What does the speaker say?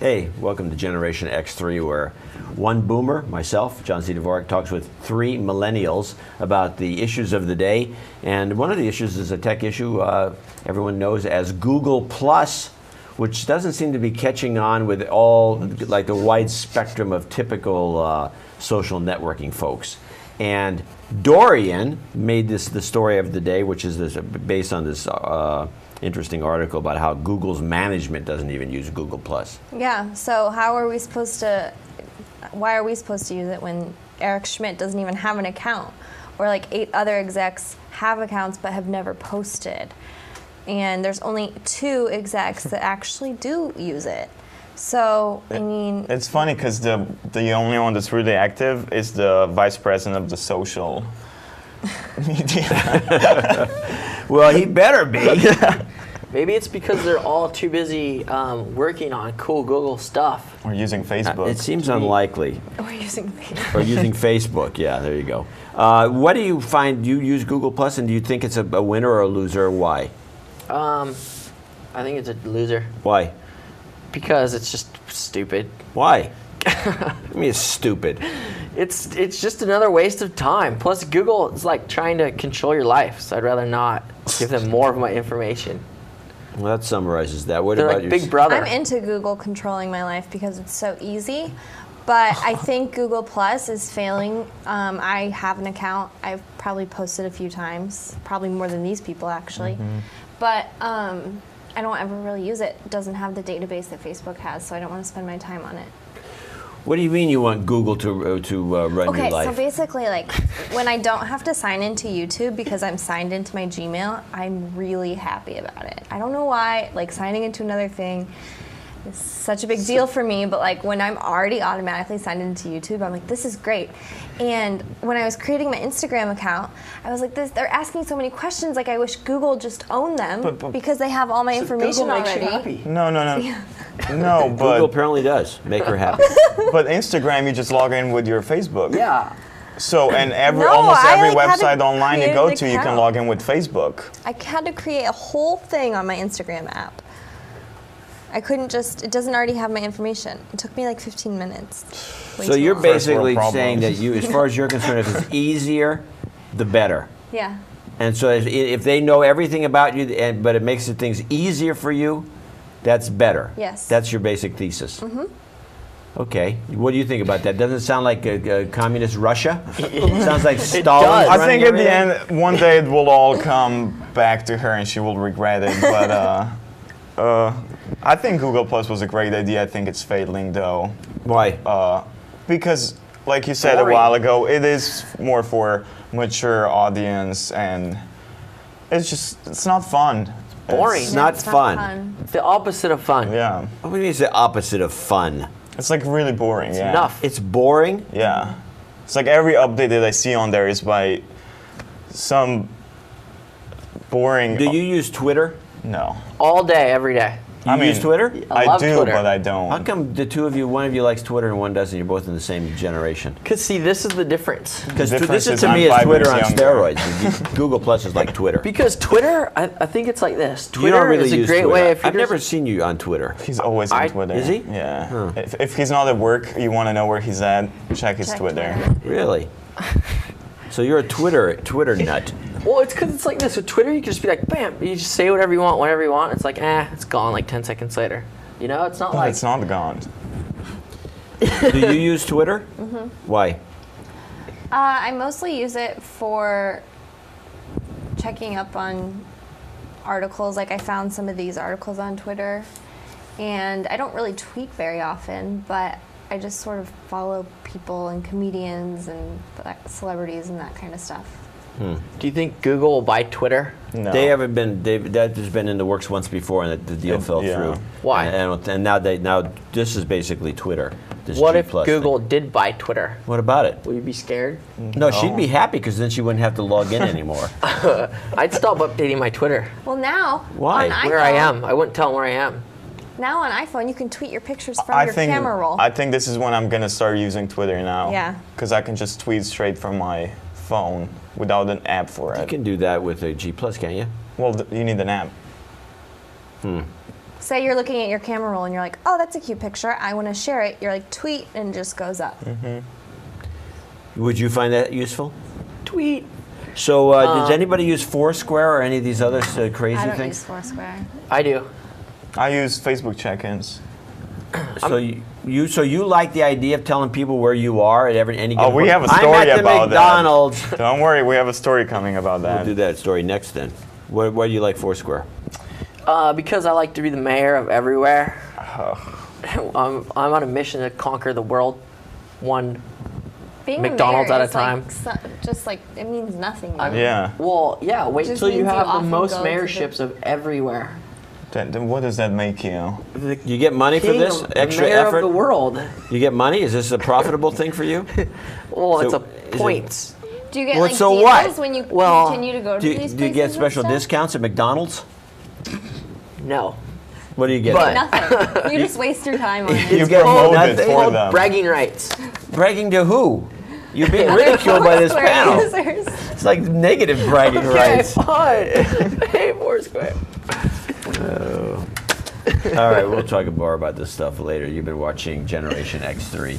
Hey, welcome to Generation X3, where one boomer, myself, John C. Dvorak, talks with three millennials about the issues of the day. And one of the issues is a tech issue everyone knows as Google Plus, which doesn't seem to be catching on with all, like the wide spectrum of typical social networking folks. And Dorian made this the story of the day, which is this, based on this interesting article about how Google's management doesn't even use Google Plus. Yeah, so how are we supposed to, why are we supposed to use it when Eric Schmidt doesn't even have an account? Or like 8 other execs have accounts but have never posted. And there's only 2 execs that actually do use it. So, I mean... It's funny because the only one that's really active is the vice president of the social media. Well, he better be. Maybe it's because they're all too busy working on cool Google stuff. Or using Facebook. It seems unlikely. Or using Facebook. Or using Facebook, yeah, there you go. What do you find, do you use Google Plus, and do you think it's a winner or a loser? Why? I think it's a loser. Why? Because it's just stupid. Why? I mean, it's stupid. It's just another waste of time. Plus, Google is like trying to control your life, so I'd rather not give them more of my information. Well, that summarizes that. What They're about like your Big Brother. I'm into Google controlling my life because it's so easy, but I think Google Plus is failing. I have an account. I've probably posted a few times, probably more than these people actually, but I don't ever really use it. It doesn't have the database that Facebook has, so I don't want to spend my time on it. What do you mean you want Google to run your life? Okay, so basically, like, when I don't have to sign into YouTube because I'm signed into my Gmail, I'm really happy about it. I don't know why, like, signing into another thing is such a big deal for me, but, like, when I'm already automatically signed into YouTube, I'm like, this is great. And when I was creating my Instagram account, I was like, they're asking so many questions, like, I wish Google just owned them because they have all my information Google makes already. you happy. No, but Google apparently does make her happy. but Instagram, you just log in with your Facebook. Yeah. So, and No, almost every like, had to website online you create go an to, you can account. log in with Facebook. I had to create a whole thing on my Instagram app. I couldn't just, it doesn't already have my information. It took me like 15 minutes. Way So too you're long. basically First world saying that problems. as far as you're concerned, if it's easier, the better. Yeah. And so if they know everything about you, but it makes things easier for you, that's better. Yes. That's your basic thesis. Okay. What do you think about that? Doesn't it sound like a communist Russia? Sounds like Stalin. does. I think running at the everything. end, one day it will all come back to her and she will regret it. But I think Google Plus was a great idea. I think it's failing though. Why? Because, like you said a Boring. while ago, it is more for mature audience and it's not fun. Boring. It's not It's fun. The opposite of fun. Yeah. What do you mean it's the opposite of fun? It's like really boring. Yeah. Enough. It's boring? Yeah. It's like every update that I see on there is by some boring. Do you use Twitter? No. All day, every day. You use Twitter? I I love do, Twitter. but I don't. How come the two of you, one of you likes Twitter and one doesn't? You're both in the same generation. Because, see, this is the difference. Because The this difference is is to I'm me is 5 Twitter years on younger. steroids. Google Plus is like Twitter. Because Twitter, I think it's like this. You don't Twitter really is a use great Twitter. way if you're I've never just- seen you on Twitter. He's always on Twitter. Is he? Yeah. Huh. If he's not at work, you want to know where he's at, check his Check Twitter. Really? So you're a Twitter nut. Well, it's because it's like this. With Twitter, you can just be like, bam, you just say whatever you want, whenever you want. It's like, it's gone like 10 seconds later. You know, it's not But like... it's not gone. Do you use Twitter? Why? I mostly use it for checking up on articles. Like I found some of these articles on Twitter, and I don't really tweet very often, but I just sort of follow people and comedians and celebrities and that kind of stuff. Do you think Google will buy Twitter? No. They haven't been. That has been in the works once before, and the deal fell yeah. through. Why? And now this is basically Twitter. This What G if Plus Google thing. did buy Twitter? What about it? Will you be scared? No, she'd be happy because then she wouldn't have to log in anymore. I'd stop updating my Twitter. Well, now Why? on iPhone, Where I am. I wouldn't tell them where I am. Now on iPhone, you can tweet your pictures from your camera roll. I think this is when I'm gonna start using Twitter now. Yeah. Because I can just tweet straight from my phone without an app for You it. can do that with a G Plus, can't you? Well, you need an app. say you're looking at your camera roll and you're like, oh, that's a cute picture. I want to share it. You're like, tweet, and it just goes up. Would you find that useful? Tweet. So, does anybody use Foursquare or any of these other crazy I don't things? use Foursquare. I do. I use Facebook check-ins. So you like the idea of telling people where you are at any given Oh, we point? have a story I'm at the about McDonald's. that. Don't worry, we have a story coming about that. We'll do that story next then. Why do you like Foursquare? Because I like to be the mayor of everywhere. I'm on a mission to conquer the world, one. Being McDonald's a mayor at a is time. Just like it means nothing. Yeah. Well, yeah. Wait Just till you means you have the often most go to the- mayorships of everywhere. Then what does that make you? You get money for King this of, the extra mayor effort? of the world. You get money? Is this a profitable thing for you? Well, So, it's a is it- points. Do you get Well, like so deals what? when you Well, continue to go to Do these you places get and special stuff? discounts at McDonald's? No. What do you get? But- Nothing. You just waste your time on it. You get promote it nothing. for Called them. bragging rights. Bragging to who? You're being Other ridiculed by this Foursquare panel. users. It's like negative bragging Okay, rights. fine. Hey, Foursquare. All right, we'll talk more about this stuff later. You've been watching Generation X3.